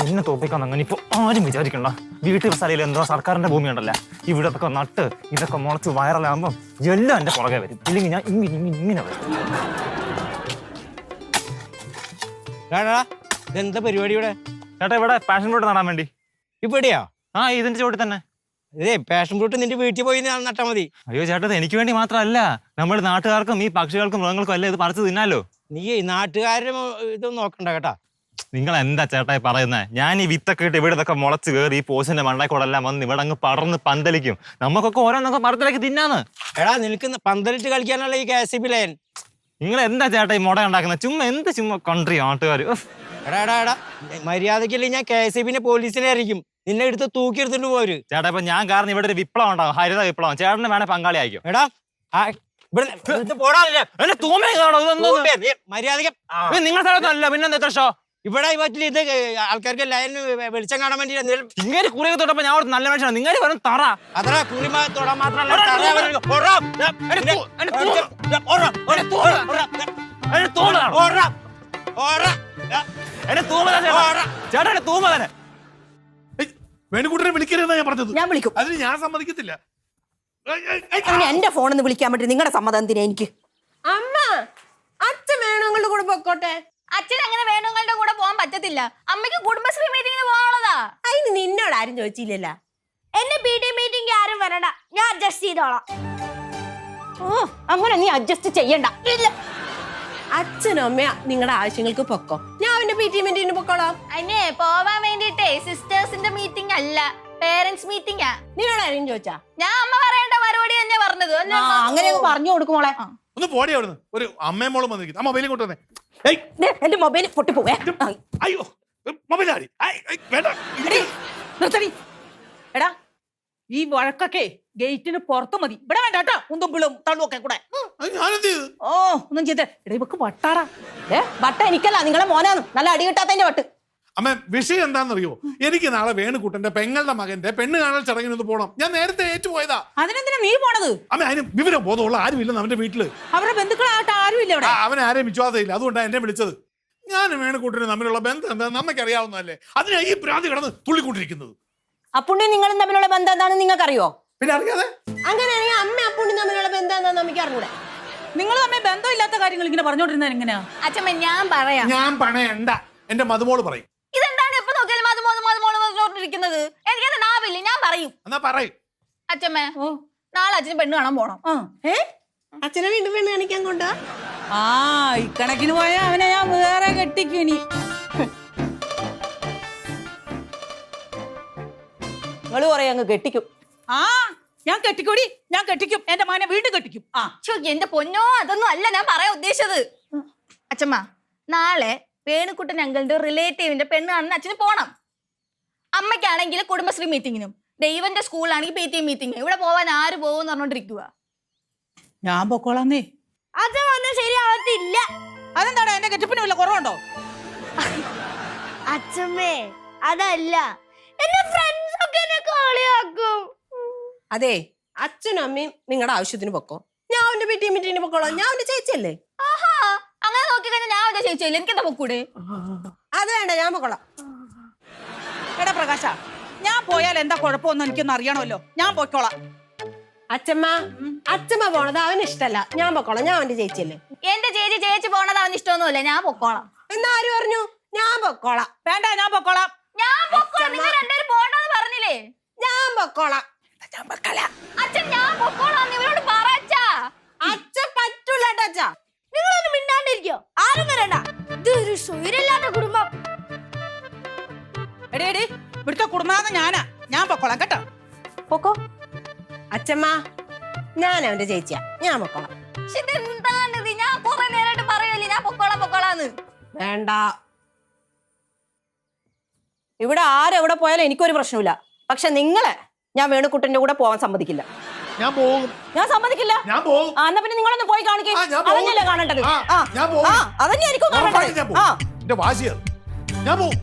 എന്നെ തോപ്പിക്കാൻ അങ്ങനെ ഇപ്പൊ ആരും വിചാരിക്കണ്ട. വീട്ടിൽ സ്ഥലയിൽ എന്തോ സർക്കാരിന്റെ ഭൂമി ഉണ്ടല്ല, ഇവിടത്തൊക്കെ നട്ട് ഇതൊക്കെ മുളച്ച് വൈറലാകുമ്പോ എല്ലാം എന്റെ പുറകെ വരും. ഇല്ലെങ്കിൽ ഞാൻ ഇങ്ങനെ വരും. ഇതെന്താ പരിപാടി ഇവിടെ? ചേട്ടാ ഇവിടെ പാഷൻ ഫ്രൂട്ട് നടാൻ വേണ്ടി. ഇവിടെയാ? ആ ഇതിന്റെ ചോട്ടിൽ തന്നെ. ഇതേ പാഷൻ ഫ്രൂട്ട് നിന്റെ വീട്ടിൽ പോയി നട്ടാ മതി. അയ്യോ ചേട്ടത് എനിക്ക് വേണ്ടി മാത്രമല്ല, നമ്മുടെ നാട്ടുകാർക്കും ഈ പക്ഷികൾക്കും മൃഗങ്ങൾക്കും അല്ലേ ഇത് പറിച്ച് തിന്നാലോ. നീ നാട്ടുകാരും ഇതൊന്നും നോക്കണ്ട കേട്ടാ. നിങ്ങൾ എന്താ ചേട്ടായി പറയുന്നത്? ഞാൻ ഈ വിത്തൊക്കെ ഇട്ട് ഇവിടെ ഇതൊക്കെ മുളച്ച് കയറി ഈ പോസിന്റെ മണ്ണായിക്കോടെല്ലാം വന്ന് ഇവിടെ അങ്ങ് പടർന്ന് പന്തലിക്കും. നമുക്കൊക്കെ ഓരോന്നൊക്കെ മരത്തിലേക്ക് തിന്നാന്ന്. എടാ നിനക്ക് പന്തലിട്ട് കളിക്കാനുള്ള ഈ KCB ലൈൻ. നിങ്ങൾ എന്താ ചേട്ടാ ഈ മുട ഉണ്ടാക്കുന്നത്? ചുമ്മാ കൺട്രി നാട്ടുകാർ. എടാ മര്യാദക്കല്ലേ ഞാൻ KCB പോലീസിനെ അറിയിക്കും. നിന്നെ എടുത്ത് തൂക്കിയെടുത്തിട്ട് പോര്. ചേട്ടാ ഇപ്പൊ ഞാൻ കാരണം ഇവിടെ ഒരു വിപ്ലവം ഉണ്ടാവും, ഹരിത വിപ്ലവം. ചേട്ടന് വേണേ പങ്കാളി ആയിരിക്കും. എടാ നിങ്ങൾ സ്ഥലത്തല്ല പിന്നെന്താ ഷോ ഇവിടെ പറ്റില്ല. ഇത് ആൾക്കാർക്ക് ലൈന് വെളിച്ചം കാണാൻ വേണ്ടി ഇങ്ങനെ കുളിയൊക്കെ തൊട്ടപ്പോ ഞാൻ നല്ല മനുഷ്യനാണ്. നിങ്ങൾ വരും തറ അത്ര കുളി തൊടാൻ മാത്രമല്ല. വേണുകൂട്ടനെ വിളിക്കരുതെന്നാ ഞാൻ പറഞ്ഞത്. ഞാൻ വിളിക്കും. അതിന് ഞാൻ സമ്മതിക്കത്തില്ല. എന്റെ ഫോണിന്ന് വിളിക്കാൻ പറ്റും നിങ്ങളുടെ സമ്മതം എന്തിനാ എനിക്ക്? അമ്മ അച്ഛൻ വേണുങ്ങളുടെ കൂടെ പൊക്കോട്ടെ. അച്ഛൻ അങ്ങനെ വേണുങ്ങളുടെ കൂടെ പോകാൻ പറ്റത്തില്ല. അമ്മയ്ക്ക് കുടുംബശ്രീ മീറ്റിംഗിന് പോകാനുള്ളതാ. അതിന് നിന്നോട് ആരും ചോദിച്ചില്ലല്ലോ. എന്നെ PT മീറ്റിംഗ് ആരും വരണ്ട, ഞാൻ അഡ്ജസ്റ്റ് ചെയ്തോളാം. ഓ അങ്ങനെ നീ അഡ്ജസ്റ്റ് ചെയ്യണ്ട. ഇല്ല, അച്ഛനും അമ്മ നിങ്ങളുടെ ആവശ്യങ്ങൾക്ക് പൊക്കോ, ഞാൻ അവന്റെ PT മീറ്റിംഗിന് പൊക്കോളാം. അതിനെ പോവാൻ വേണ്ടിട്ടേ സിസ്റ്റേഴ്സിന്റെ മീറ്റിംഗ് അല്ല, പേരന്റ്സ് മീറ്റിംഗാ. നിന്നോട് ആരും ചോദിച്ചാ? ഞാൻ അമ്മ പറയേണ്ട മറുപടി തന്നെ പറഞ്ഞത്. അങ്ങനെ പറഞ്ഞു കൊടുക്കുമോളെ. ഒന്ന് പോടി അവിടുന്ന്. ഒരു അമ്മയും മോളും വന്നിരിക്കുന്നു. ആ മൊബൈലും കൊണ്ടുവന്നേ. എന്റെ മൊബൈൽ പൊട്ടിപ്പോവേ. അയ്യോ മൊബൈൽ ആടി. നിർത്തടി. എടാ ഈ വഴക്കൊക്കെ ഗേറ്റിന് പുറത്ത് മതി, ഇവിടെ വേണ്ട കേട്ടോ. മുന്തുമ്പിളും തള്ളുമൊക്കെ കൂടെ. ഞാനെന്ത് ചെയ്തു? ഓ ഒന്നും ചെയ്തേ. എടാ ഇവക്ക് വട്ടാടാ. വട്ട എനിക്കല്ല, നിങ്ങളെ മോനാന്ന്. നല്ല അടി കിട്ടാത്തതിന്റെ വട്ട്. അമ്മ വിഷയം എന്താണെന്നറിയോ? എനിക്ക് നാളെ വേണുകൂട്ടന്റെ പെങ്ങളുടെ മകന്റെ പെണ്ണ് കാണൽ ചടങ്ങിനൊന്ന് പോകണം. ഞാൻ നേരത്തെ ഏറ്റുപോയതാ. അതിനെന്തിനാ നീ പോണത്? അമ്മ അതിന് വിവരം ബോധമുള്ള ആരും ഇല്ലെന്ന് അവന്റെ വീട്ടില്. അവരുടെ ബന്ധുക്കളായിട്ട് ആരും ഇല്ല ഇവിടെ. അവൻ ആരെയും വിശ്വാസമില്ല, അതുകൊണ്ടാണ് എന്നെ വിളിച്ചത്. ഞാൻ വേണുകൂട്ടനും തമ്മിലുള്ള ബന്ധം എന്താ നമുക്ക് അറിയാവുന്നതല്ലേ. അതിനാ ഈ ഭ്രാന്തി കിടന്ന് തുള്ളിക്കൊണ്ടിരിക്കുന്നത്. അപ്പുണ്ണി നിങ്ങളും തമ്മിലുള്ള ബന്ധം എന്താണെന്ന് നിങ്ങൾക്കറിയോ? പിന്നെ അറിയാതെ അങ്ങനെയാണെങ്കിൽ അമ്മ അപ്പൂണ്ടും തമ്മിലുള്ള ബന്ധം എന്താന്ന് നമുക്ക് അറിഞ്ഞൂടെ? നിങ്ങൾ തമ്മിൽ ബന്ധമില്ലാത്ത കാര്യങ്ങൾ ഇങ്ങനെ പറഞ്ഞോണ്ടിരുന്ന എങ്ങനെയാ? അച്ഛമ്മ ഞാൻ പറയാം. ഞാൻ പണയണ്ട, എന്റെ മതുമോള് പറയും. ഇതെന്താണ് എപ്പോ നോക്കിയാലും മതുമോളിരിക്കുന്നത്? എനിക്കത് നാവില്ല, ഞാൻ പറയും. എന്നാ പറയും. അച്ഛമ്മ നാളെ അച്ഛന് പെണ്ണ് കാണാൻ പോണം. അച്ഛനെ വീണ്ടും പെണ്ണ് കാണിക്കാൻ കൊണ്ടാ? ആ ഇക്കണക്കിന് പോയ അവനെ ഞാൻ വേറെ കെട്ടിക്കും. ഇനി നിങ്ങൾ പറയാ അങ്ങ് കെട്ടിക്കും. ആ ഞാൻ കെട്ടിക്കൂടി, ഞാൻ കെട്ടിക്കും. എന്റെ മോനെ വീണ്ടും കെട്ടിക്കും. ആ എന്റെ പൊന്നോ, അതൊന്നും അല്ല ഞാൻ പറയാൻ ഉദ്ദേശിച്ചത്. അച്ഛമ്മ നാളെ വേണുക്കുട്ടൻ അങ്കിളിന്റെ റിലേറ്റീവിന്റെ പെണ്ണ് കാണുന്ന അച്ഛന് പോണം. അമ്മയ്ക്കാണെങ്കിൽ കുടുംബശ്രീ മീറ്റിങ്ങിനും, ദൈവന്റെ സ്കൂളാണെങ്കിൽ PT മീറ്റിംഗ്. ഇവിടെ പോവാൻ ആര് പോകുമെന്ന് പറഞ്ഞോണ്ടിരിക്കുക. ഞാൻ പൊക്കോളാന്നേ. അച്ഛൻ വന്നാൽ ശരിയാവത്തില്ല. അതെന്താടാ, എന്റെ കെട്ടിപ്പിന് വല്ല കുറവുണ്ടോ? അച്ഛമ്മേ അതല്ല, എന്റെ ഫ്രണ്ട്സ് ഒക്കെ എന്നെ കളിയാക്കും. അതെ, അച്ഛനും അമ്മയും നിങ്ങളുടെ ആവശ്യത്തിന് പൊക്കോ, ഞാൻ അവന്റെ PT മീറ്റിംഗിന് പൊക്കോളാം. ഞാൻ അവന്റെ ചേച്ചിയല്ലേ. ആഹാ, അങ്ങനെ നോക്കി കഴിഞ്ഞാൽ ഞാൻ അവന്റെ ചേച്ചിയല്ലേ, എനിക്കെന്താ പൊക്കൂടെ? അത് വേണ്ട, ഞാൻ പൊക്കോളാം. എടാ പ്രകാശ, ഞാൻ പോയാൽ എന്താ കുഴപ്പമൊന്നും എനിക്കൊന്നും അറിയണമല്ലോ. ഞാൻ പൊക്കോളാം. അച്ഛമ്മ പോണത് അവന് ഇഷ്ടല്ല, ഞാൻ പൊക്കോളാം. ഞാൻ അവന്റെ ചേച്ചിയല്ലേ. എന്റെ ചേച്ചി പോണത് അവന് ഇഷ്ടമൊന്നുമില്ല, ഞാൻ പൊക്കോളാം. എന്നാ ആര് പറഞ്ഞു? ഞാൻ പൊക്കോളാം. വേണ്ട, ഞാൻ പൊക്കോളാം. ഞാൻ പൊക്കോളാം. നിങ്ങൾ രണ്ടുപേരും പോകണ്ടെന്ന് പറഞ്ഞില്ലേ? ഞാൻ പൊക്കോളാം. അച്ഛൻ ഞാൻ പൊക്കോളാം ഇവരോട് പറച്ചാ. അച്ഛൻ പറ്റൂല അച്ഛാ. നിങ്ങളൊന്നും മിണ്ടാണ്ടിരിക്കോ, ആരും വരണ്ട. ഇതൊരു സ്വൈരല്ലാത്ത കുടുംബം. എടേ ഇവിടുത്തെ കുടുംബാന്ന് ഞാനാ. ഞാൻ പൊക്കോളാം കേട്ടോ. പൊക്കോ. അച്ഛമ്മ ഞാൻ അവന്റെ ചേച്ചിയാ, ഞാൻ പൊക്കോളാം. എന്താണിത്? ഞാൻ കുറെ നേരമായിട്ട് പറയല്ലേ ഞാൻ പൊക്കോളാന്ന്. വേണ്ട. ഇവിടെ ആരെവിടെ പോയാലും എനിക്കൊരു പ്രശ്നമില്ല. പക്ഷെ നിങ്ങളെ ഞാൻ വേണുക്കുട്ടന്റെ കൂടെ പോവാൻ സമ്മതിക്കില്ല. ഞാൻ പോകും. ഞാൻ സമ്മതിക്കില്ല. ഞാൻ പോകും. എന്നാ പിന്നെ നിങ്ങളൊന്ന് പോയി കാണിക്കേ. അതന്നെയല്ലേ കാണേണ്ടത്. ഞാൻ പോകും. അതന്നെ എനിക്കും കാണേണ്ടത്. എന്റെ വാശിയത് ഞാൻ പോകും.